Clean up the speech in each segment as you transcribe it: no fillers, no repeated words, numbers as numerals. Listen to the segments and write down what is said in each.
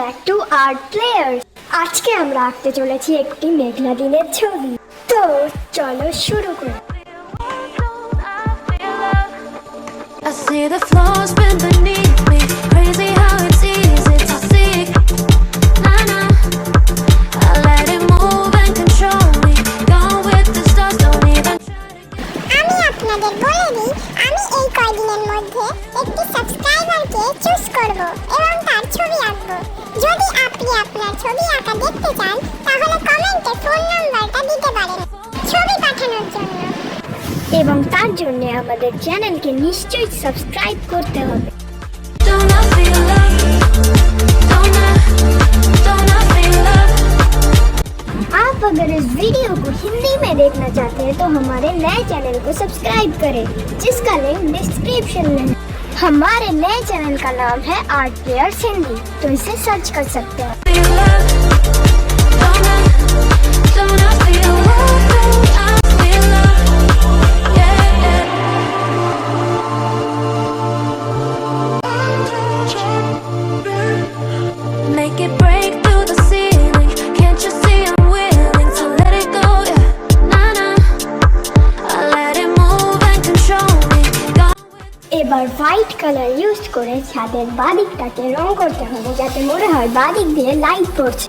Back to art players. আজকে আমরা আঁকতে চলেছি একটি মেঘলা দিনের ছবি। তো চলো শুরু করি। I see the flaws bend beneath me. Crazy how it's easy to see. Nah, I let it move and control me. Gone with the stars, don't even try to. আমি আপনাদের বলে দিই, আমি এই কয়দিনের মধ্যে একটি সাবস্ক্রাইবারকে চুজ করব এবং তার ছবি আঁকব। যদি আপনি আপনার ছবি আঁকা দেখতে চান তাহলে কমেন্টে ফোন নাম্বারটা দিতে পারেন ছবি পাঠানোর জন্য। এবং তার জন্য আমাদের চ্যানেলকে নিশ্চয়ই সাবস্ক্রাইব করতে হবে। Don't I feel love? Don't I feel love? आप अगर इस वीडियो को हिंदी में देखना चाहते हैं तो हमारे नए चैनल को सब्सक्राइब करें, जिसका लिंक डिस्क्रिप्शन में है। हमारे नए चैनल का नाम है आर्ट प्लेयर्स हिंदी, तो इसे सर्च कर सकते हैं। Feel love? Don't I feel love? Don't I feel love? Yeah. Make it break through the ceiling. Can't you see I'm willing to let it go? Yeah. Nah. I let it move and control me. Gone with এবার white colour use করে ছাদের বাদিকটাকে রং করতে হবে, যাতে মনে হয় বাদিক দিয়ে light পড়ছে।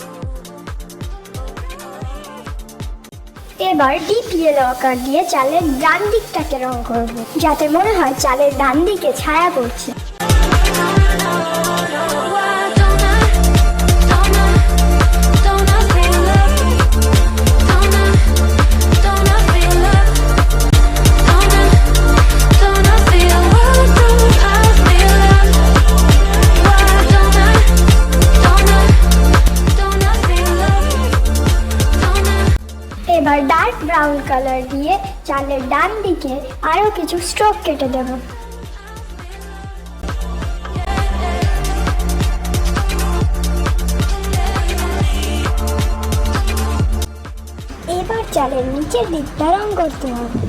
এবার ডিপ ইয়েলো আকার দিয়ে চালের ডান দিকটাকে রং করব, যাতে মনে হয় চালের ডান দিকে ছায়া পড়ছে। why don't I feel love? Don't I feel love? Don't I feel love? Don't I feel love? Why don't I feel love? এবার ডার্ক ব্রাউন কালার দিয়ে চালের ডান দিকে আরো কিছু স্ট্রোক কেটে দেব। এবার চালের নিচের দিকটা রং করতে হবে।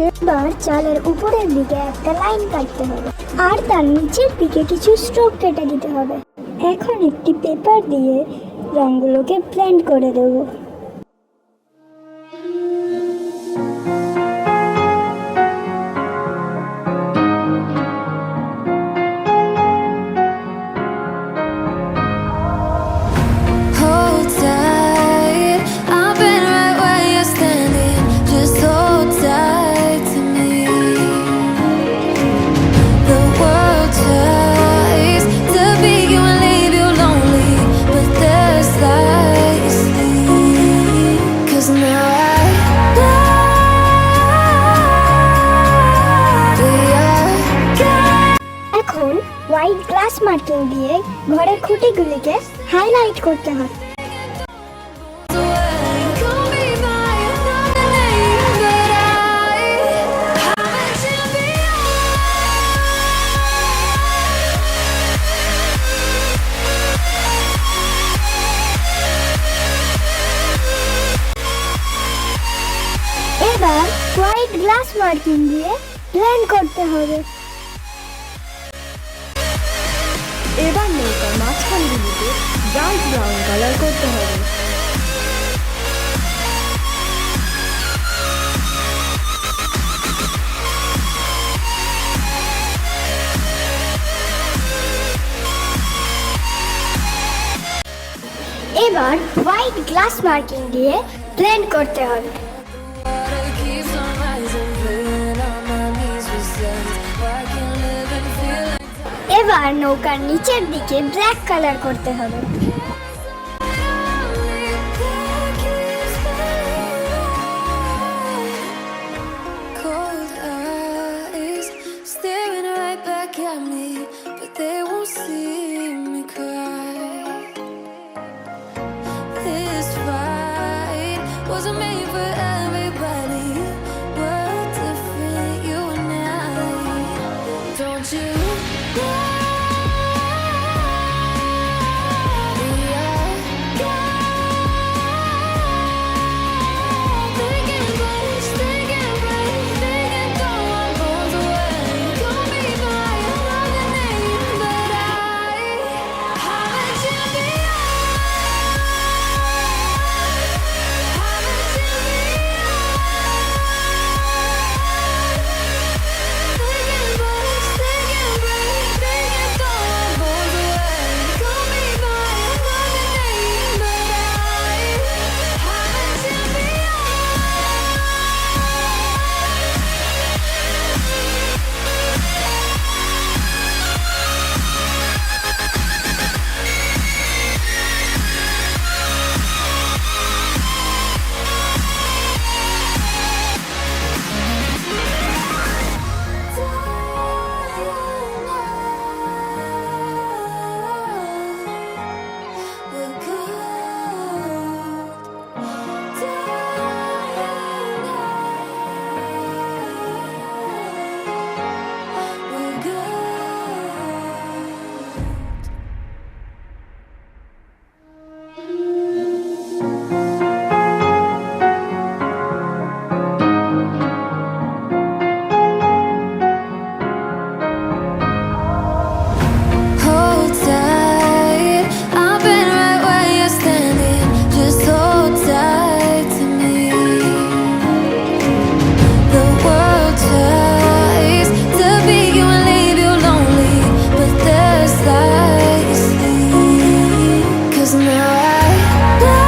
এবার চালের উপরের দিকে একটা লাইন কাটতে হবে আর তার নিচের দিকে কিছু স্ট্রোক কেটে দিতে হবে। এখন একটি পেপার দিয়ে রঙগুলোকে ব্লেন্ড করে দেবো। Hold tight, I've been right where you're standing. Just hold tight to me. The world tries to beat you and leave you lonely, but there's light you see. 'Cause now I know we are good. এখন white glass marking দিয়ে ঘরের খুঁটিগুলিকে highlight করতে হবে। Call me by another name, but I'm a champion. এবার white glass marking দিয়ে blend করতে হবে। এবার নৌকার মাঝখানগুলিতে ডার্ক ব্রাউন কালার করতে হবে। এবার হোয়াইট গ্লাস মার্কিং দিয়ে ব্লেন্ড করতে হবে। Water keeps on rising, feeling on my knees with sense. I can live and feel like এবার নৌকার নিচের দিকে ব্ল্যাক কালার করতে হবে। only that keeps burning. Cold eyes staring right back at me, but they won't see me cry. This fight wasn't made for everybody. We're different, you and I. Don't you know we are Hold tight, I've been right where you're standing. Just hold tight to me. The world tries to beat you and leave you lonely, but there's light you see. 'Cause now I know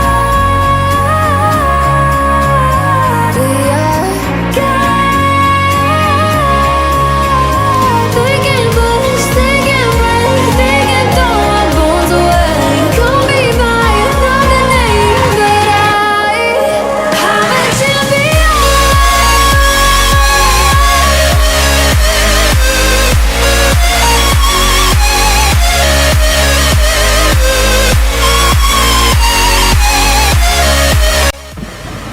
we are God. They can push, they can break, they can throw our bones away. Call me by another name, but I'm a champion.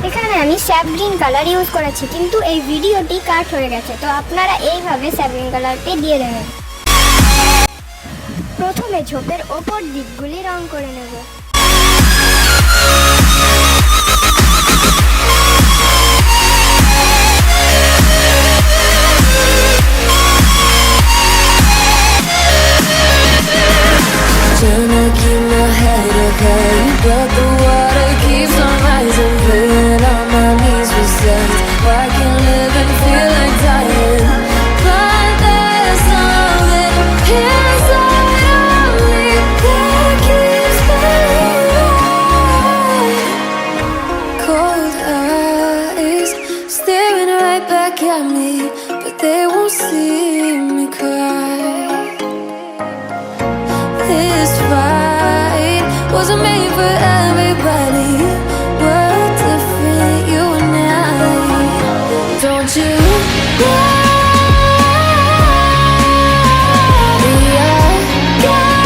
এখানে আমি sap green colour use করেছি, কিন্তু এই ভিডিওটি কাট হয়ে গেছে, তো আপনারা এইভাবে স্যাপ গ্রিন কালারটি দিয়ে দেবেন। প্রথমে ঝোপের ওপর দিকগুলি রং করে নেব। Trying to keep my head up high, but the water keeps on rising. Praying on my knees for signs. Why can't live and feel like dying? But there's something inside of me that keeps me alive. Cold eyes staring right back at me, but they won't see me cry. This fight wasn't made for everybody. We're different, you and I. Don't you know? We are God.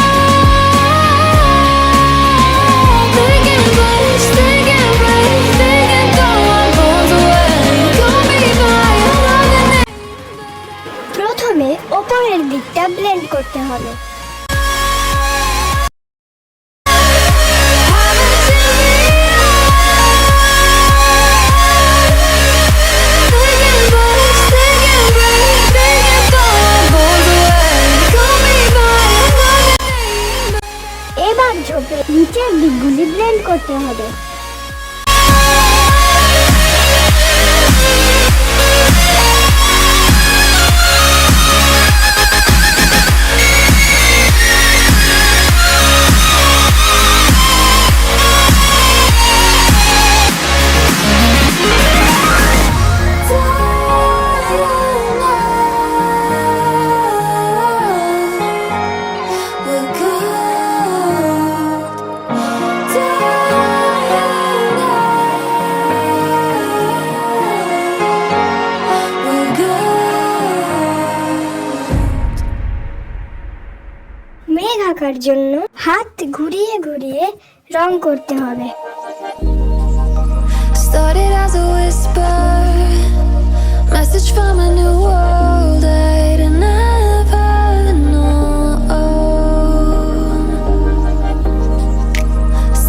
They can push, they can break, they can throw our bones away. Call me by another name. প্রথমে ওপরের দিকটা blend করতে হবে। এবার ঝোপের নিচের দিকগুলি blend করতে হবে। মেঘ আঁকার জন্য হাত ঘুরিয়ে ঘুরিয়ে রং করতে হবে। Started as a whisper, message from a new world I'd never known.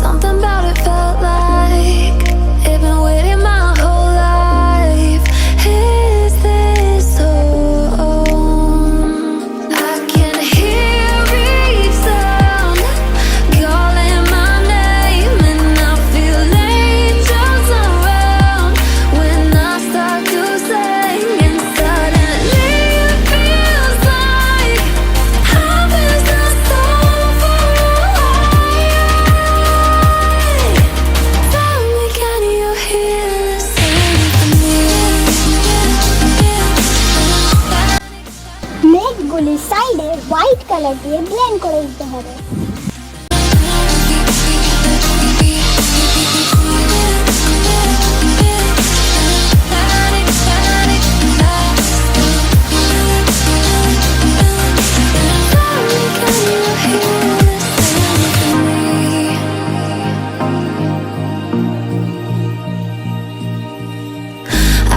Something about it felt like it'd been waiting my whole life. Is this home? I can hear each sound calling my name, and I feel angels around when I start to sing. And suddenly it feels like heaven's not so far away. Tell me, can you hear the symphony? মেঘগুলি সাইডে white colour দিয়ে blend করে দিতে হবে।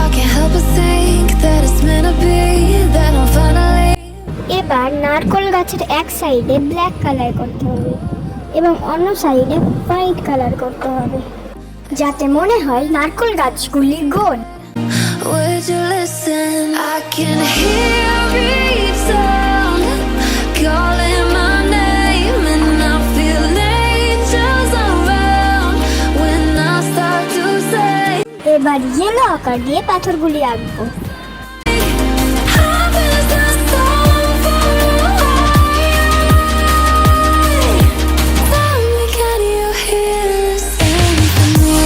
I can't help but think that it's meant to be, that I'm finally এবার নারকেল গাছের এক সাইডে ব্ল্যাক কালার করতে হবে। এবং অন্য সাইডে হোয়াইট কালার করতে হবে, যাতে মনে হয় নারকেল গাছগুলি গোল। Would you listen? I can hear each sound calling my name, and I feel angels around when I start to say, এবার ইয়েলো আকার দিয়ে পাথরগুলি আঁকবো। "How is this so far away? Tell me, can you hear the symphony?"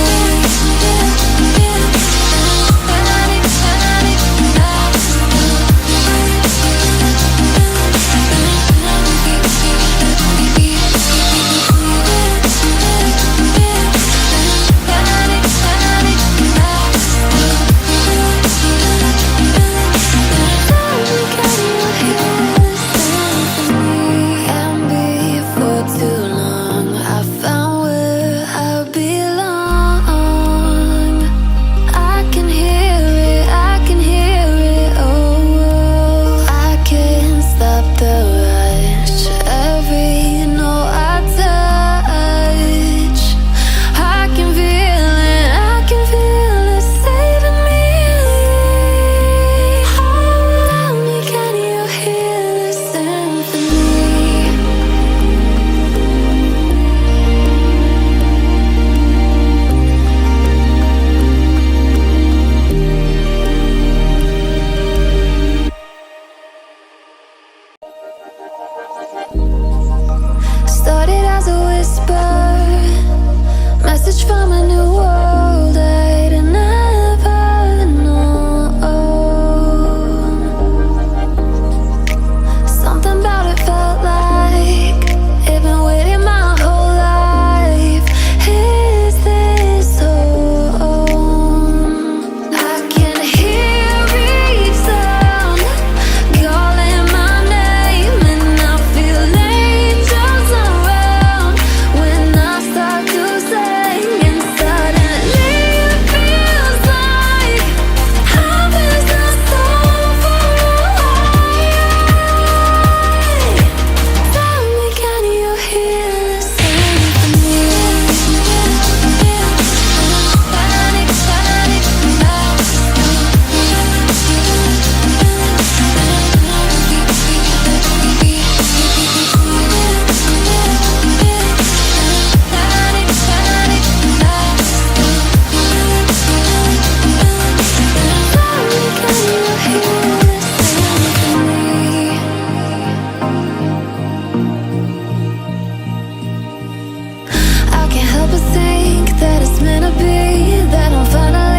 And before too long, I found where I belong. I can hear it, I can hear it, oh, I can't stop the rush. Every note I touch, I can feel it saving me. Tell me, can you hear the symphony? Started as a whisper, message from a new world I'd never known. Something about it felt like it'd been waiting my whole life. Is this home? I can hear each sound calling my name, and I feel angels around when I start to sing. And suddenly it feels like I'm in the soul far away. Tell me, can you hear the symphony? Panic, panic, I can't help but think that it's meant to be, that I'm finally